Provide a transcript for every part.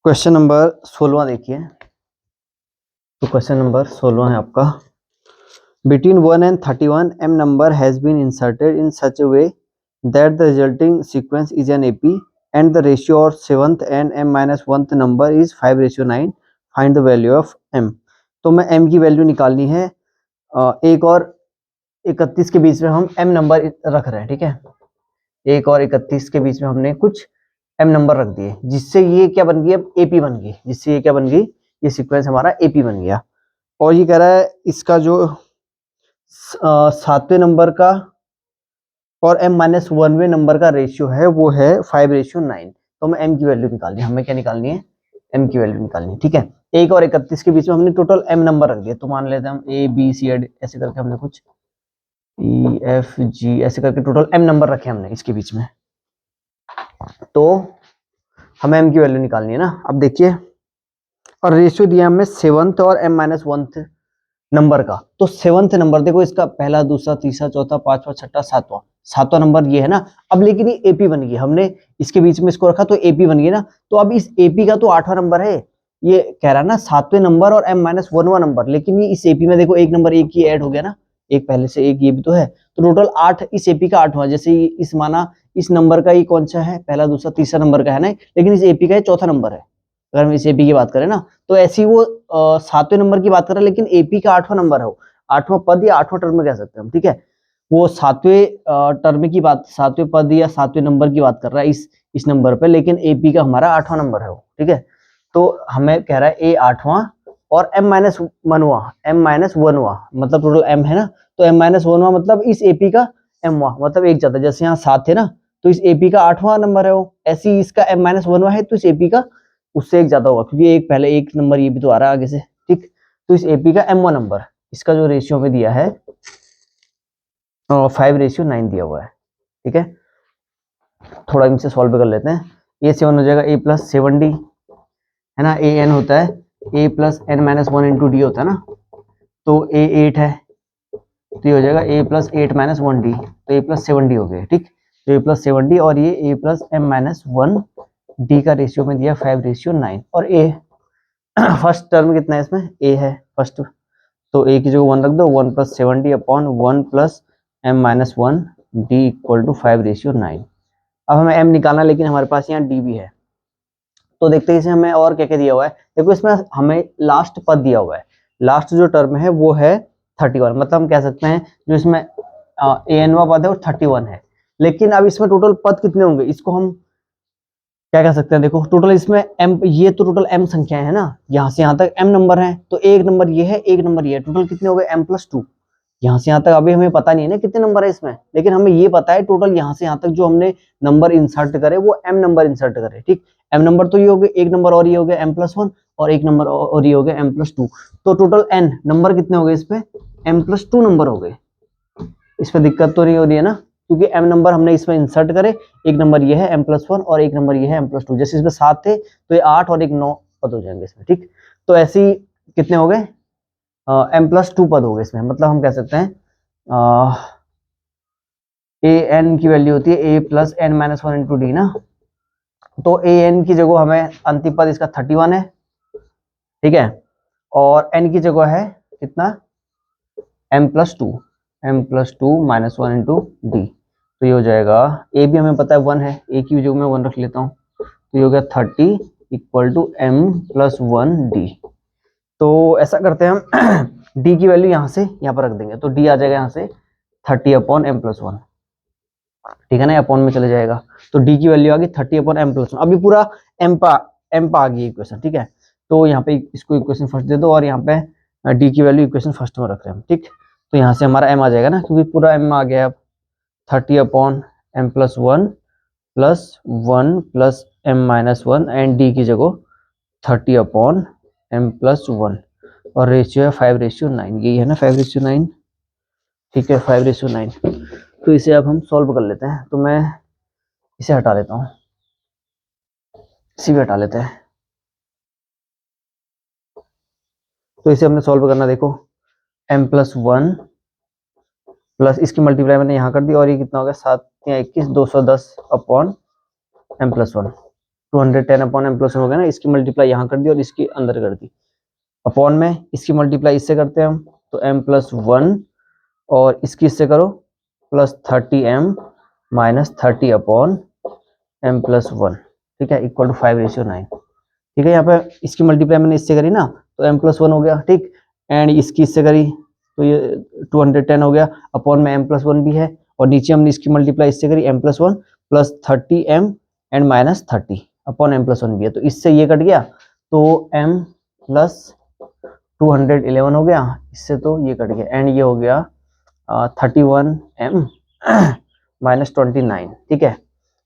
Question number 16 देखिए। तो question number 16 है आपका। Between 1 and 31 m number has been inserted in such a way that the resulting sequence is an AP and the ratio of 7th and m minus 1th number is 5:9. Find the value of m। तो मैं m की value निकालनी है। एक और 31 के बीच में हम m नंबर रख रहे हैं, ठीक है। एक और 31 के बीच में हमने कुछ m नंबर रख दिए, जिससे ये क्या बन गई, अब AP बन गई। जिससे ये क्या बन गई, ये सीक्वेंस हमारा AP बन गया। और ये कह रहा है इसका जो 7वें नंबर का और m-1वें नंबर का रेशियो है वो है 5:9। तो हमें m की वैल्यू निकालनी है। हमें क्या निकालनी है, m की वैल्यू निकालनी है, ठीक है। एक और 31 के बीच में हमने टोटल m नंबर रख दिए। तो मान लेते हैं हम A B C ऐसे करके हमने कुछ E F G ऐसे करके टोटल m नंबर रखे हमने इसके बीच में। तो हमें m की वैल्यू निकालनी है ना। अब देखिए, और रेशियो दिया हमें 7th और m-1th नंबर का। तो 7th नंबर देखो, इसका पहला, दूसरा, तीसरा, चौथा, पांचवा, छठा, सातवां नंबर ये है ना। अब लेकिन ये एपी बन गई, हमने इसके बीच में इसको रखा तो एपी बन गई ना। तो अब इस एपी का तो 8वां नंबर है। ये कह रहा है ना 7वें नंबर और m-1वां नंबर, लेकिन ये इस एपी में देखो एक नंबर एक ही ऐड हो गया ना, एक पहले से एक ये भी तो है। तो टोटल 8 इस एपी का 8वां। जैसे इस माना इस नंबर का ये कौन सा है, पहला, दूसरा, तीसरा नंबर का है ना, लेकिन इस एपी का ये चौथा नंबर है। अगर हम इस एपी की बात करें ना, तो ऐसी वो 7वें नंबर की बात कर रहा है, लेकिन एपी का 8वां नंबर है वो। 8वां पद या 8वां टर्म कह सकते हैं हम, ठीक है। वो 7वें टर्म की बात, 7वें पद या 7वें नंबर की बात कर रहा है इस नंबर पे, लेकिन एपी का हमारा 8वां नंबर है वो, ठीक है। तो हमें कह रहा है ए 8वां और m-1वां, m-1वां मतलब टोटल m है ना। तो m-1वां मतलब इस एपी का m वां, मतलब एक ज्यादा। जैसे यहाँ 7 थे ना, तो इस एपी का 8वां नंबर है वो। ऐसे ही इसका m-1वां है, तो इस एपी का उससे एक ज्यादा होगा, क्योंकि एक पहले एक नंबर ये भी तो आ रहा है आगे से, ठीक। तो इस एपी का m1 नंबर, इसका जो रेशियो में दिया है 5:9 दिया हुआ है, ठीक है। थोड़ा इनसे सॉल्व कर लेते हैं। ये 7 हो जाएगा a + 7d, है ना। a n होता है a + n-1 × d होता है ना। तो a 8 है, तो ये हो जाएगा a + 8-1d, तो a + 7d हो गया, ठीक। तो a + 7d और ये a + m-1d का रेशियो में दिया 5:9। और a फर्स्ट टर्म कितना है इसमें, a है फर्स्ट। तो a की जगह 1 रख दो, 1 + 7d अपॉन 1 + m-1d = 5:9। अब हमें m निकालना, लेकिन हमारे पास यहाँ d भी है। तो देखते हैं इसे हमें और क्या क्या दिया हुआ है। देखो इसमें हमें लास्ट पद दिया हुआ है, लास्ट जो टर्म है वो है 31। मतलब हम कह सकते हैं जो इसमें an वां पद है वो 31 है। लेकिन अब इसमें टोटल पद कितने होंगे, इसको हम क्या कह सकते हैं। देखो टोटल इसमें m, ये तो टोटल m संख्याएं है ना, यहाँ से यहाँ तक m नंबर है। तो एक नंबर ये है, एक नंबर ये है, टोटल कितने हो गए m+2। यहाँ से यहाँ तक अभी हमें पता नहीं है ना कितने नंबर है इसमें, लेकिन हमें ये पता है टोटल यहाँ से यहाँ तक जो हमने नंबर इंसर्ट करे वो m नंबर इंसर्ट करे, ठीक। m नंबर तो ये हो गए, एक नंबर और ये हो गया m+1, और एक नंबर और ये हो गया m+2। तो टोटल n नंबर कितने हो गए इस पे, m+2 नंबर हो गए। इस पे दिक्कत तो नहीं हो रही है ना, क्योंकि m नंबर हमने इसमें इंसर्ट करे। एक नंबर ये है m+1 और एक नंबर ये है m+2। जैसे इसमें 7 थे तो ये 8 और एक 9 पद हो जाएंगे इसमें, ठीक। तो ऐसे ही कितने हो गए, m+2 पद हो गए इसमें। मतलब हम कह सकते हैं a n की वैल्यू होती है a + n-1 × d ना। तो a n की जगह हमें अंतिम पद इसका 31 है, ठीक है। और n की जगह है कितना, m+2 -1 × d। तो ये हो जाएगा, a भी हमें पता है 1 है, a की जगह मैं 1 रख लेता हूँ। तो ये हो गया 30 = m+1d। तो ऐसा करते हैं हम d की वैल्यू यहाँ से यहाँ पर रख देंगे। तो d आ जाएगा यहाँ से 30/m+1, ठीक है ना, अपॉन में चले जाएगा। तो d की वैल्यू आ गई 30/m+1। अभी पूरा m पा आ गई इक्वेशन, ठीक है। तो यहाँ पे इसको इक्वेशन फर्स्ट दे दो, और यहाँ पे d की वैल्यू इक्वेशन फर्स्ट में रख रहे हैं हम, ठीक। तो यहाँ से हमारा m आ जाएगा ना, क्योंकि पूरा m आ गया। अब 30/m+1 + 1 + m-1 एंड d की जगह 30/m+1, और रेशियो है 5:9। यही है ना 5:9, ठीक है, 5:9। तो इसे अब हम सॉल्व कर लेते हैं। तो मैं इसे हटा लेता हूँ, इसी भी हटा लेते हैं। तो इसे हमने सॉल्व करना, देखो m+1 प्लस इसकी मल्टीप्लाई मैंने यहाँ कर दी, और ये कितना हो गया 7 या 21, 210/m+1, 210 अपॉन m प्लस 1 हो गया ना, इसकी मल्टीप्लाई यहाँ कर दी और इसकी अंदर कर दी, अपॉन में इसकी मल्टीप्लाई इससे करते हैं हम, तो m प्लस 1 और इसकी इससे करो plus 30m minus 30 upon m plus 1, ठीक है, इक्वल टू 5:9। ठीक है, यहाँ पे इसकी मल्टीप्लाई मैंने इससे करी ना, तो m प्लस 1 हो गया, ठीक, एंड इसकी इससे करी तो ये 210 हो गया, अपॉन में m प्लस 1 भी है, और नीचे हमने इसकी मल्टीप्लाई इससे करी m plus 1 plus 30m and minus 30 upon m plus 1 भी है, तो इससे ये कट गया, तो m प्लस 211 हो गया, इससे तो ये कट गया, एंड ये हो गया 31m माइनस 29, ठीक है,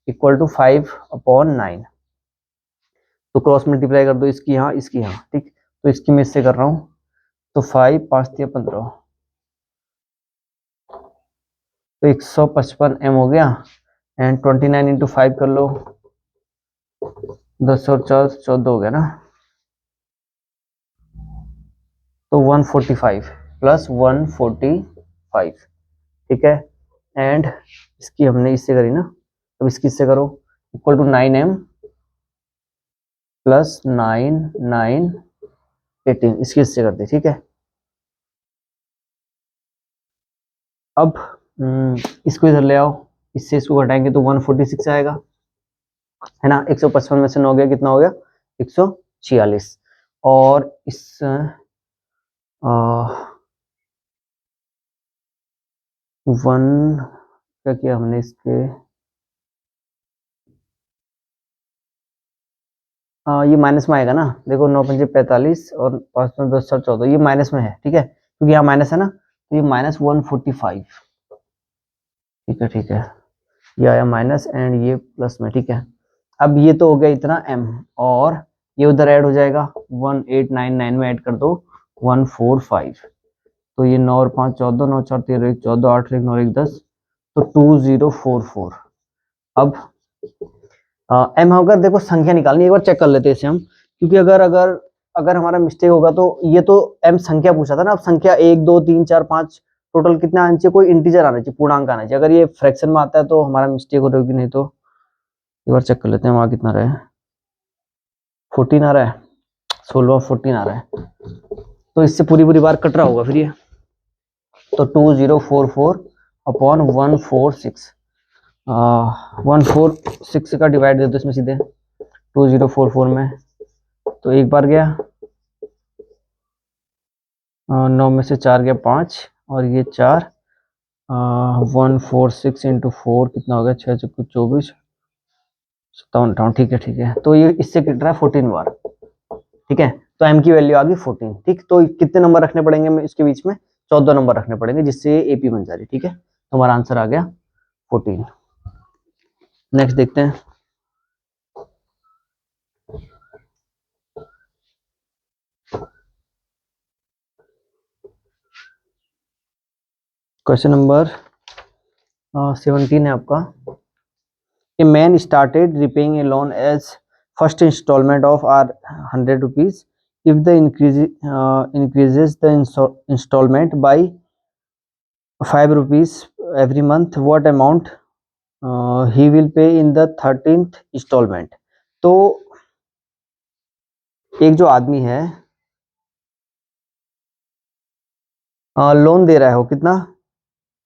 इक्वल टू 5/9। तो क्रॉस मल्टीप्लाई कर दो इसकी यहाँ इसकी यहाँ, ठीक, तो इसकी मैं इससे कर रहा हूँ, तो 5 5 3 15, तो 155m हो गया, एंड 29 इंटू 5 कर लो, 10 और 4 14 हो गया ना, तो 145 प्लस 145, ठीक है, एंड इसकी हमने इससे करी ना, अब इसकी इससे करो, इक्वल टू 9m प्लस 9 9 18, इसकी इससे कर दी, ठीक है। अब इसको इधर ले आओ, इससे इसको घटाएंगे तो 146 आएगा, है ना, 155 में से 9 गया, कितना हो गया 146, और इस 1 क्या किया हमने इसके, ये माइनस में आएगा ना, देखो 9 पंजे 45 और 5 10 14, ये माइनस में है, ठीक है, क्योंकि यहाँ माइनस है ना, तो ये माइनस 145, ठीक है, ठीक है, ये आया माइनस एंड ये प्लस में, ठीक है। अब ये तो हो गया इतना m, और ये उधर ऐड हो जाएगा, 1899 में ऐड कर दो 145, तो ये 9 और 5 14, 9 4 13 1 14, 8 1 9 1 10, तो 2044। अब m अगर देखो संख्या निकालनी, एक बार चेक कर लेते हैं इसे हम, क्योंकि अगर अगर अगर हमारा मिस्टेक होगा तो ये तो m संख्या पूछा था ना, अब संख्या 1 2 3 4 5 टोटल कितना आना चाहिए, कोई इंटीजर आना चाहिए, पूर्णांक आना चाहिए, अगर ये फ्रैक्शन में आता है तो हमारा मिस्टेक हो रही, नहीं तो एक बार चेक कर लेते हैं वहां कितना रहा है, 14 आ रहा है, 16 14 आ रहा है, तो इससे पूरी पूरी बार कट रहा होगा फिर ये, तो 2044 अपॉन 146, 146 का डिवाइड दे दो इसमें सीधे 2044 में, तो एक बार गया 9 में से 4 गया 5, और ये 4 146 इंटू 4 कितना हो गया, 6 चौको 24 57 58, ठीक है, ठीक है, तो ये इससे कट रहा है 14 बार, ठीक है, तो m की वैल्यू आ गई 14, ठीक, तो कितने नंबर रखने पड़ेंगे इसके बीच में, 14 नंबर रखने पड़ेंगे, जिससे एपी बन जा रही, ठीक है, तो हमारा आंसर आ गया 14। नेक्स्ट देखते हैं, क्वेश्चन नंबर 17 है आपका। A man started repaying a loan as first installment of ₹100 if the increases the installment by ₹5 every month, what amount he will pay in the 13th installment। तो एक जो आदमी है लोन दे रहा है, वो कितना,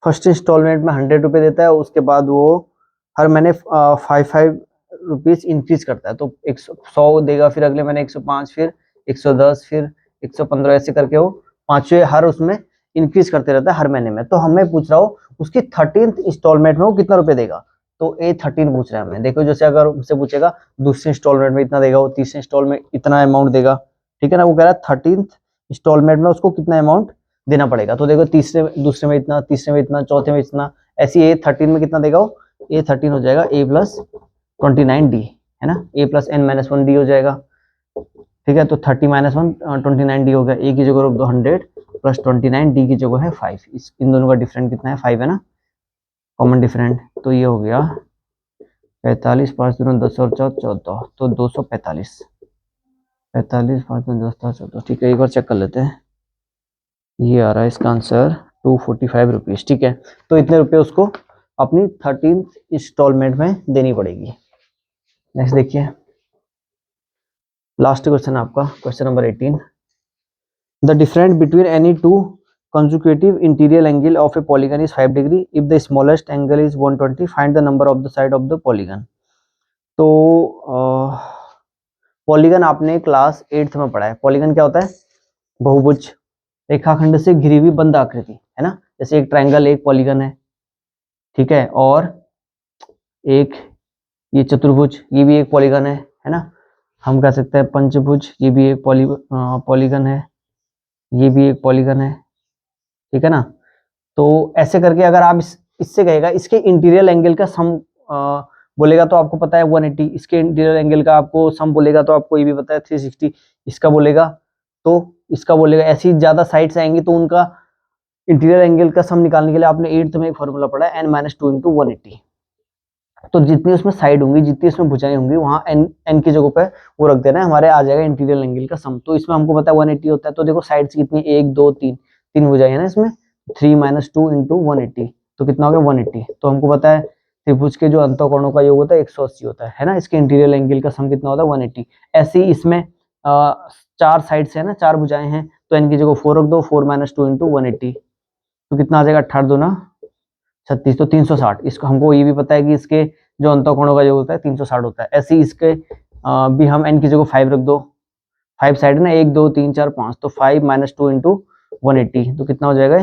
फर्स्ट इंस्टॉलमेंट में ₹100 देता है, उसके बाद वो हर महीने 5 रुपीज इंक्रीज करता है, तो 100 देगा, फिर अगले महीने 105, फिर 110, फिर 115, ऐसे करके वो पांचवे हर उसमें इंक्रीज करते रहता है हर महीने में। तो हमें पूछ रहा हो उसकी 13th इंस्टॉलमेंट में वो कितना रुपए देगा, तो A13 पूछ रहा है हमें। देखो जैसे अगर उससे पूछेगा दूसरे इंस्टॉलमेंट में इतना देगा, वो तीसरे इंस्टॉलमेंट इतना अमाउंट देगा, ठीक है ना, वो कह रहा है 13th इंस्टॉलमेंट में उसको कितना अमाउंट देना पड़ेगा। तो देखो दूसरे में इतना, तीसरे में इतना, चौथे में इतना, ऐसी A13 में कितना देगा वो, A13 हो जाएगा A+29D, है ना, A+n-1D हो जाएगा, ठीक है। तो 30-1 29D हो गया, A की जगह रख दो 100 प्लस 29, D की जगह है 5, इन दोनों का डिफरेंट कितना है 5, है ना, कॉमन डिफरेंट, तो ये हो गया 45, 5 दूनी 10 और 4 14, तो 245, 45 5 दूनी 10 और 14, ठीक है। एक बार चेक कर लेते हैं, ये आ रहा है इसका आंसर 245 रुपीज, ठीक है। तो इतने रुपए उसको अपनी 13th इंस्टॉलमेंट में देनी पड़ेगी। नेक्स्ट देखिए, लास्ट क्वेश्चन आपका question number 18, the difference between any two consecutive interior angle of a polygon is 5 degree if the smallest angle is 120, find the number of the side of the polygon। तो polygon आपने class 8th में पढ़ा है। Polygon क्या होता है? बहुभुज, रेखाखंड से घिरी हुई बंद आकृति, है ना। जैसे एक ट्रायंगल एक पॉलीगन है, ठीक है, और एक ये चतुर्भुज, ये भी एक पॉलीगन है ना। हम कह सकते हैं पंचभुज, ये भी एक पॉलीगन है, ये भी एक पॉलीगन है, ठीक है ना। तो ऐसे करके अगर आप इससे कहेगा इसके इंटीरियर एंगल का सम बोलेगा तो आपको पता है 180, इसके इंटीरियर एंगल का आपको सम बोलेगा तो आपको ये भी पता है 360, इसका बोलेगा तो इसका बोलेगा। ऐसी ज्यादा साइड्स आएंगी तो उनका इंटीरियर एंगल का सम निकालने के लिए आपने 8th में एक फॉर्मूला पढ़ा है n-2 × 180। तो जितनी उसमें साइड होंगी, जितनी उसमें भुजाएं होंगी, वहां n की जगह पे वो रख देना है, हमारे आ जाएगा इंटीरियर एंगल का सम। तो इसमें हमको पता है 180 होता है, तो देखो साइड्स कितनी, 1 2 3, 3 भुजाएं है ना इसमें, 3 - 2 × 180, तो कितना हो गया 180। तो हमको पता है त्रिभुज के जो अंतःकोणों का योग होता है 180 होता है ना। इसके इंटीरियर एंगल का सम कितना होता है 180। ऐसे ही इसमें 4 साइड्स है ना, 4 भुजाएं हैं, तो n की जगह 4 रख दो, 4 - 2 × 180, तो कितना आ जाएगा 18 दूना 36, तो 360। इसको हमको ये भी पता है कि इसके जो अंतःकोणों का योग होता है 360 होता है। ऐसे ही इसके भी हम n की जगह 5 रख दो, 5 साइड है ना, 1 2 3 4 5, तो 5 - 2 × 180, तो कितना हो जाएगा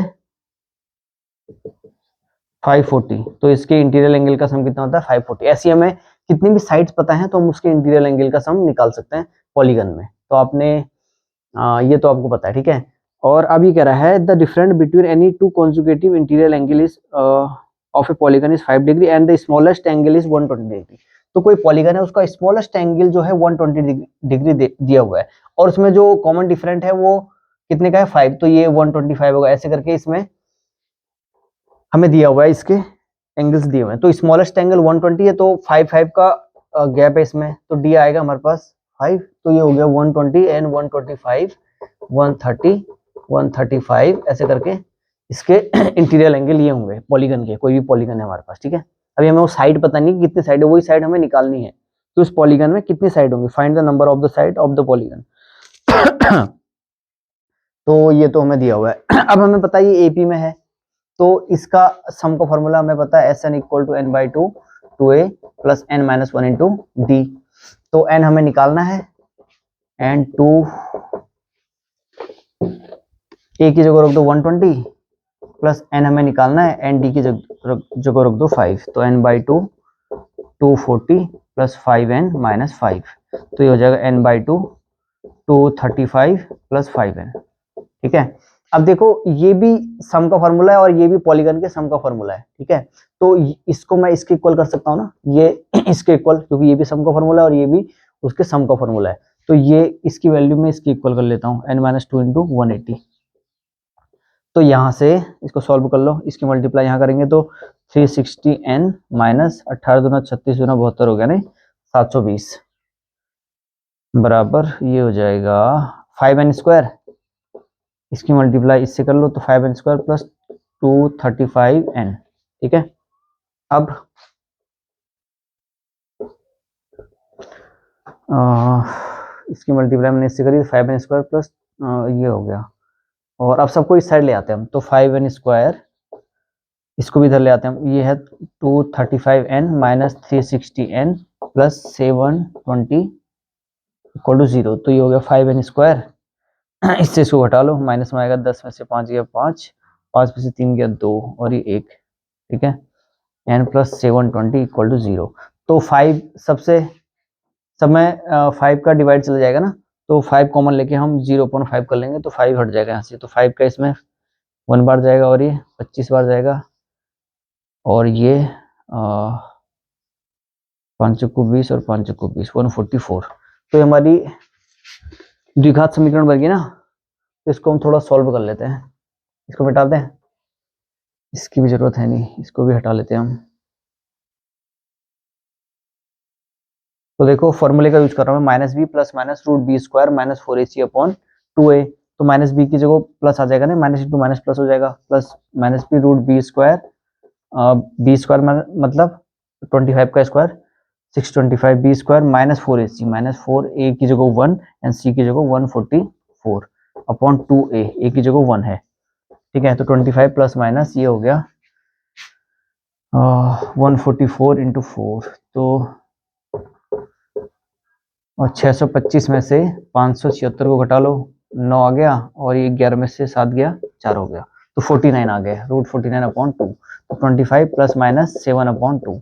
540। तो इसके इंटीरियर एंगल का सम कितना होता है 540। ऐसी हमें कितनी भी साइड्स पता है तो हम उसके इंटीरियर एंगल का सम निकाल सकते हैं पॉलीगन में। तो आपने ये तो आपको पता है, ठीक है। और अब ये कह रहा है the difference between any two conjugative interior angle is of A polygon is 5 degree and the smallest angle is 120 degree. तो कोई पॉलीगन है, उसका स्मॉलेस्ट एंगल जो है 120 डिग्री दिया हुआ है, और उसमें जो कॉमन डिफरेंट है वो कितने का है 5, तो ये 125 होगा। ऐसे करके इसमें हमें दिया हुआ है, इसके एंगल्स दिए हुए हैं। तो स्मॉलेस्ट एंगल 120 है, तो 5 का गैप है इसमें, तो डी आएगा हमारे पास 5, तो ये हो गया 120 एंड 125 130 135, ऐसे करके इसके इंटीरियर एंगल ये होंगे पॉलीगन के, कोई भी पॉलीगन है हमारे पास, ठीक है। अभी हमें वो साइड पता नहीं कितनी साइड है, वही साइड हमें निकालनी है कि उस पॉलीगन में कितनी साइड होंगी। Find the number of the side of the polygon. तो ये तो हमें दिया हुआ है। अब हमें पता है ये एपी में है, तो इसका सम का फॉर्मूला हमें पता है SN = n/2 2a + n - 1 × d। तो n हमें निकालना है, एंड 2 a की जगह रख दो 120 प्लस n हमें निकालना है, एंड d की जगह रख दो 5, तो n/2 240 + 5n - 5, तो ये हो जाएगा n/2 235 + 5n, ठीक है। अब देखो ये भी सम का फॉर्मूला है और ये भी पॉलीगन के सम का फॉर्मूला है, ठीक है। तो इसको मैं इसके इक्वल कर सकता हूँ ना, ये इसके इक्वल, क्योंकि ये भी सम का फॉर्मूला है और ये भी उसके सम का फॉर्मूला है। तो ये इसकी वैल्यू में इसकी इक्वल कर लेता हूँ, n - 2 × 180। तो यहाँ से इसको सॉल्व कर लो, इसकी मल्टीप्लाई यहाँ करेंगे तो 360n - 18 दूना 36 दूना 72 हो गया, नहीं 720 बराबर ये हो जाएगा 5n²। इसकी मल्टीप्लाई इससे कर लो तो 5n² + 235n, ठीक है। अब इसकी मल्टीप्लाई मैंने इससे करी, 5n² प्लस ये हो गया, और अब सबको इस साइड ले आते हैं हम, तो 5n², इसको भी इधर ले आते हैं हम, ये है 235n - 360n + 720 = 0, तो ये हो गया 5n²। इससे इसको घटा लो, माइनस में आएगा 10 में से 5 गया 5, 5 में से 3 गया 2 और ये 1, ठीक है। n + 720 = 0। तो 5 सबसे सब में 5 का डिवाइड चला जाएगा ना, तो 5 कॉमन लेके हम 0.5 कर लेंगे, तो 5 हट जाएगा यहाँ से, तो 5 का इसमें 1 बार जाएगा और ये 25 बार जाएगा, और ये 5 × 20 और 5 × 20 144। तो ये हमारी द्विघात समीकरण बन गई ना। तो इसको हम थोड़ा सॉल्व कर लेते हैं, इसको मिटाते हैं, इसकी भी जरूरत है नहीं, इसको भी हटा लेते हैं हम। तो देखो फॉर्मूले का यूज कर रहा हूँ मैं, -b + -√b² - 4ac/2a। तो -b की जगह प्लस आ जाएगा ना, -× प्लस हो जाएगा, प्लस -b√b², b² मतलब 25 का square 625 B square minus 4ac, minus 4a की जगह 1 एंड c की जगह 144 अपॉन 2a, a की जगह 1 है, ठीक है। तो 25 प्लस माइनस ये हो गया 144 इंटू 4, तो और 625 में से 576 को घटा लो, 9 आ गया, और ये 11 में से 7 गया, 4 हो गया, तो 49 आ गया, रूट 49 अपॉन 2। तो 25 प्लस माइनस 7 अपॉन 2,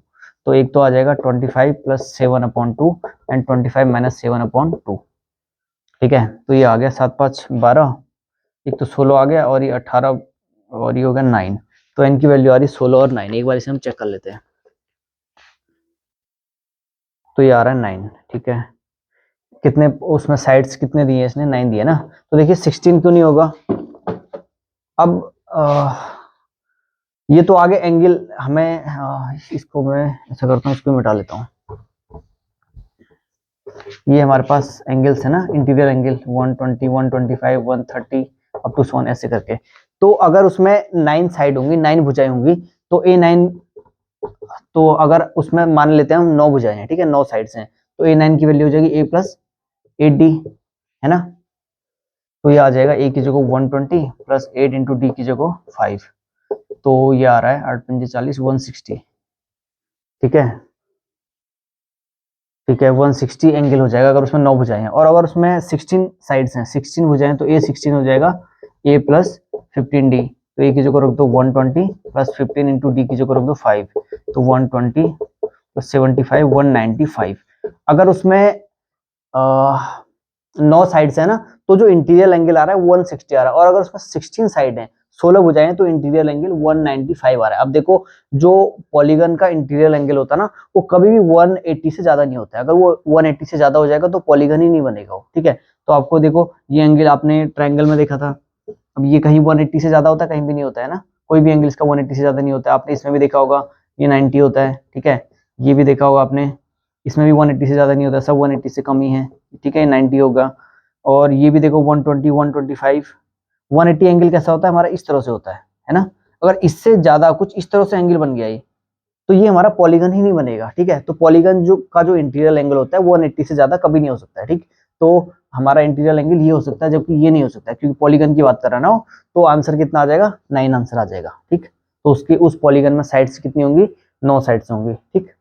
तो एक तो आ जाएगा 25 plus 7 upon 2 and 25 minus 7 upon 2, ठीक है। तो ये आ गया 7 5 12, एक तो 16 आ गया, और ये 18, और ये हो गया 9। तो n की वैल्यू आ रही 16 और 9, एक बार इसे हम चेक कर लेते हैं। तो ये आ रहा है 9, ठीक है। कितने उसमें साइड्स कितने दिए, इसने 9 दिए ना, तो देखिए 16 क्यों नहीं होगा। अब ये तो आगे एंगल हमें इसको मैं ऐसा करता हूँ, इसको मिटा लेता हूँ। ये हमारे पास एंगल्स है ना, इंटीरियर एंगल 120 125 130 अप टू 1 ऐसे करके। तो अगर उसमें 9 साइड होंगी, 9 भुजाएं होंगी, तो A9, तो अगर उसमें मान लेते हैं हम 9 भुजाएं हैं, ठीक है, 9 साइड्स हैं, तो A9 की वैल्यू हो जाएगी A प्लस 8D, है ना। तो ये आ जाएगा A की जगह 120 प्लस 8 इंटू डी की जगह 5, तो ये आ रहा है 8 पंजे 40 160, ठीक है, ठीक है, 160 एंगल हो जाएगा अगर उसमें 9 भुजाएं हैं। और अगर उसमें 16 साइड्स हैं, 16 भुजाएं, तो A16 हो जाएगा A प्लस 15D, तो A की जगह रख दो 120 प्लस 15 इंटू डी की जगह रख दो 5, तो 120 प्लस 75 195। अगर उसमें 9 साइड्स है ना, तो जो इंटीरियर एंगल आ रहा है 160 आ रहा है, और अगर उसमें 16 साइड है, 16 भुजाएं, तो इंटीरियर एंगल 195 आ रहा है। अब देखो, जो पॉलीगन का इंटीरियर एंगल होता है ना, वो कभी भी 180 से ज्यादा नहीं होता है। अगर वो 180 से ज्यादा हो जाएगा तो पॉलीगन ही नहीं बनेगा वो, ठीक है। तो आपको देखो, ये एंगल आपने ट्रायंगल में देखा था, अब ये कहीं 180 से ज्यादा होता है, कहीं भी नहीं होता है ना, कोई भी एंगल इसका 180 से ज्यादा नहीं होता है। आपने इसमें भी देखा होगा, ये 90 होता है, ठीक है, ये भी देखा होगा आपने, इसमें भी 180 से ज्यादा नहीं होता, सब 180 से कम ही है, ठीक है, 90 होगा। और ये भी देखो 120 125 180 एंगल कैसा होता है हमारा, इस तरह से होता है ना। अगर इससे ज्यादा कुछ इस तरह से एंगल बन गया ये, तो ये हमारा पॉलीगन ही नहीं बनेगा, ठीक है। तो पॉलीगन जो इंटीरियर एंगल होता है 180 से ज्यादा कभी नहीं हो सकता है, ठीक। तो हमारा इंटीरियर एंगल ये हो सकता है, जबकि ये नहीं हो सकता है, क्योंकि पॉलीगन की बात कर रहा ना हो, तो आंसर कितना आ जाएगा, 9 आंसर आ जाएगा, ठीक। तो उसकी उस पॉलीगन में साइड्स कितनी होंगी, 9 साइड्स होंगी, ठीक।